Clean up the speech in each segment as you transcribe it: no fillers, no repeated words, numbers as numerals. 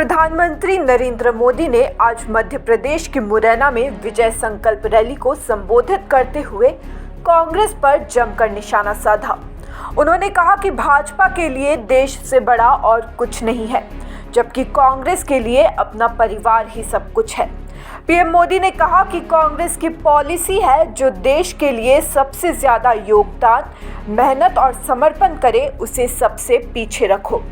प्रधानमंत्री नरेंद्र मोदी ने आज मध्य प्रदेश के मुरैना में विजय संकल्प रैली को संबोधित करते हुए कांग्रेस पर जमकर निशाना साधा। उन्होंने कहा कि भाजपा के लिए देश से बड़ा और कुछ नहीं है, जबकि कांग्रेस के लिए अपना परिवार ही सब कुछ है। पीएम मोदी ने कहा कि कांग्रेस की पॉलिसी है जो देश के लिए सबसे ज्यादा योगदान, मेहनत और समर्पण करे उसे सबसे पीछे रखो।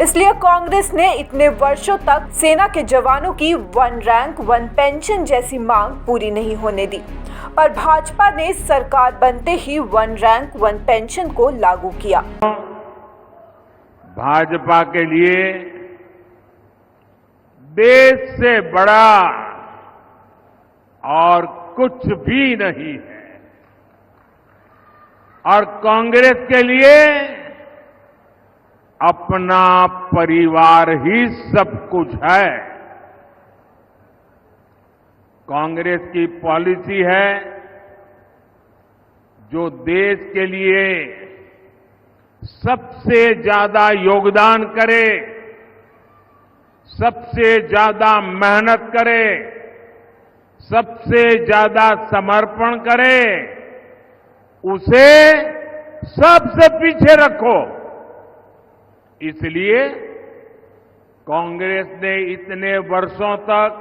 इसलिए कांग्रेस ने इतने वर्षों तक सेना के जवानों की 1 रैंक 1 पेंशन जैसी मांग पूरी नहीं होने दी, पर भाजपा ने सरकार बनते ही 1 रैंक 1 पेंशन को लागू किया। भाजपा के लिए देश से बड़ा और कुछ भी नहीं है और कांग्रेस के लिए अपना परिवार ही सब कुछ है। कांग्रेस की पॉलिसी है जो देश के लिए सबसे ज्यादा योगदान करे, सबसे ज्यादा मेहनत करे, सबसे ज्यादा समर्पण करे, उसे सबसे पीछे रखो। इसलिए कांग्रेस ने इतने वर्षों तक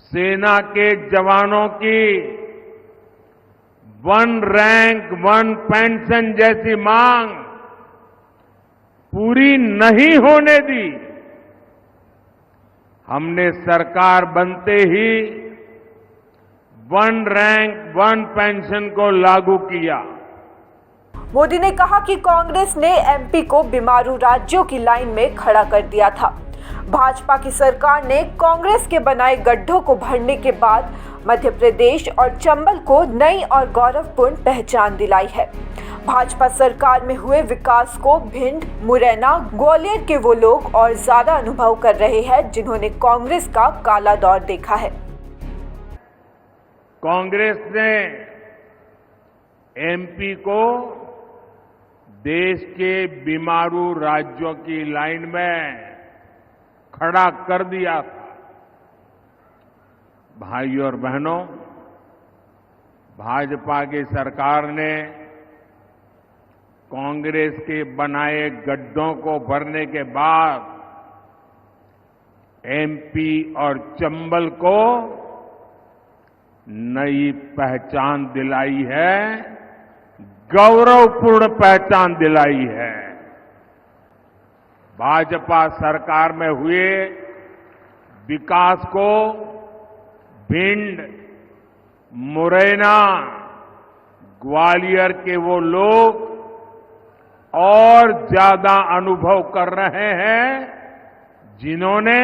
सेना के जवानों की 1 रैंक 1 पेंशन जैसी मांग पूरी नहीं होने दी। हमने सरकार बनते ही 1 रैंक 1 पेंशन को लागू किया। मोदी ने कहा कि कांग्रेस ने एमपी को बीमारू राज्यों की लाइन में खड़ा कर दिया था। भाजपा की सरकार ने कांग्रेस के बनाए गड्ढों को भरने के बाद मध्य प्रदेश और चंबल को नई और गौरवपूर्ण पहचान दिलाई है। भाजपा सरकार में हुए विकास को भिंड, मुरैना, ग्वालियर के वो लोग और ज्यादा अनुभव कर रहे हैं जिन्होंने कांग्रेस का काला दौर देखा है। कांग्रेस ने एमपी को देश के बीमारू राज्यों की लाइन में खड़ा कर दिया था। भाइयों और बहनों, भाजपा की सरकार ने कांग्रेस के बनाए गड्ढों को भरने के बाद एमपी और चंबल को नई पहचान दिलाई है, गौरवपूर्ण पहचान दिलाई है। भाजपा सरकार में हुए विकास को भिंड, मुरैना, ग्वालियर के वो लोग और ज्यादा अनुभव कर रहे हैं जिन्होंने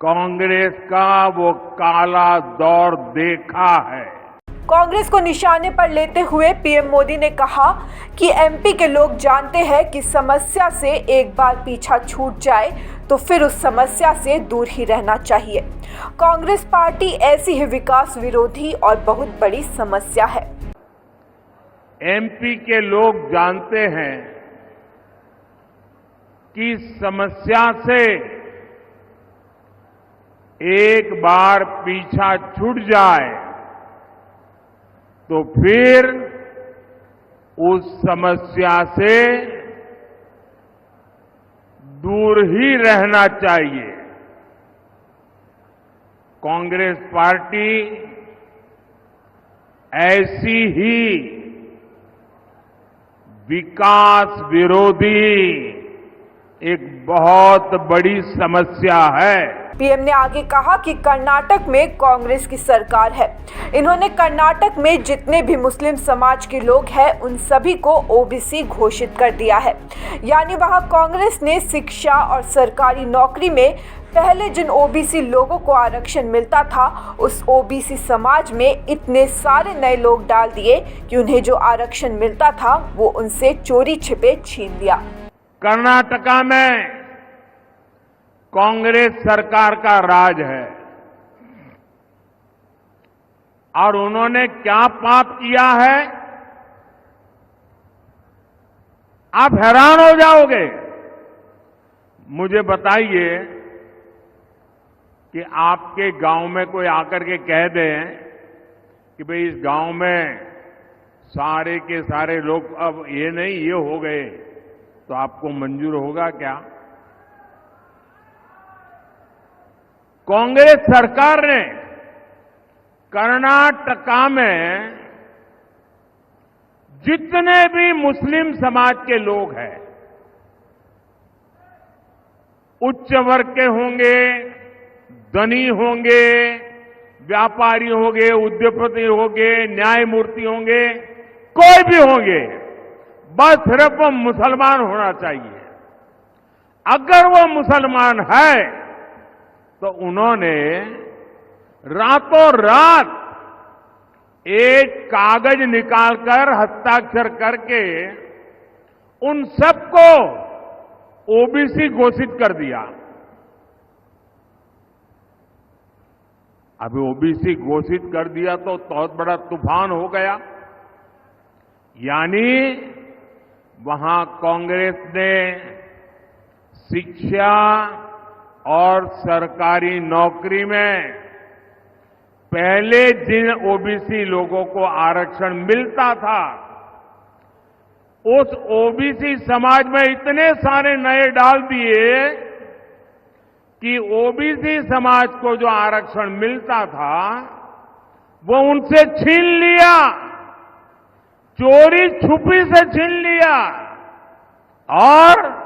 कांग्रेस का वो काला दौर देखा है। कांग्रेस को निशाने पर लेते हुए पीएम मोदी ने कहा कि एमपी के लोग जानते हैं कि समस्या से एक बार पीछा छूट जाए तो फिर उस समस्या से दूर ही रहना चाहिए। कांग्रेस पार्टी ऐसी ही विकास विरोधी और बहुत बड़ी समस्या है। एमपी के लोग जानते हैं कि समस्या से एक बार पीछा छूट जाए तो फिर उस समस्या से दूर ही रहना चाहिए। कांग्रेस पार्टी ऐसी ही विकास विरोधी एक बहुत बड़ी समस्या है। पीएम ने आगे कहा कि कर्नाटक में कांग्रेस की सरकार है। इन्होंने कर्नाटक में जितने भी मुस्लिम समाज के लोग हैं उन सभी को ओबीसी घोषित कर दिया है। यानी वहां कांग्रेस ने शिक्षा और सरकारी नौकरी में पहले जिन ओबीसी लोगों को आरक्षण मिलता था उस ओबीसी समाज में इतने सारे नए लोग डाल दिए कि उन्हें जो आरक्षण मिलता था वो उनसे चोरी छिपे छीन लिया। कर्नाटका में कांग्रेस सरकार का राज है और उन्होंने क्या पाप किया है आप हैरान हो जाओगे। मुझे बताइए कि आपके गांव में कोई आकर के कह दे कि भाई इस गांव में सारे के सारे लोग अब ये नहीं ये हो गए, तो आपको मंजूर होगा क्या? कांग्रेस सरकार ने कर्नाटका में जितने भी मुस्लिम समाज के लोग हैं, उच्च वर्ग के होंगे, धनी होंगे, व्यापारी होंगे, उद्योगपति होंगे, न्यायमूर्ति होंगे, कोई भी होंगे, बस सिर्फ वो मुसलमान होना चाहिए। अगर वो मुसलमान है तो उन्होंने रातों रात एक कागज निकालकर हस्ताक्षर करके उन सबको ओबीसी घोषित कर दिया। अभी ओबीसी घोषित कर दिया तो बहुत बड़ा तूफान हो गया। यानी वहां कांग्रेस ने शिक्षा और सरकारी नौकरी में पहले जिन ओबीसी लोगों को आरक्षण मिलता था, उस ओबीसी समाज में इतने सारे नए डाल दिए कि ओबीसी समाज को जो आरक्षण मिलता था वो उनसे छीन लिया, चोरी छुपी से छीन लिया। और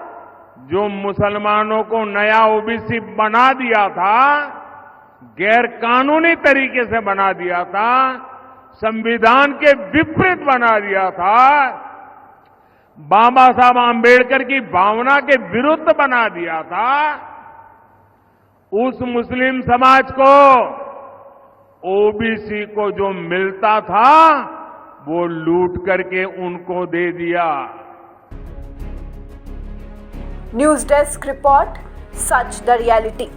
जो मुसलमानों को नया ओबीसी बना दिया था, गैर कानूनी तरीके से बना दिया था, संविधान के विपरीत बना दिया था, बाबा साहब आंबेडकर की भावना के विरुद्ध बना दिया था, उस मुस्लिम समाज को ओबीसी को जो मिलता था वो लूट करके उनको दे दिया। News desk report, such the reality.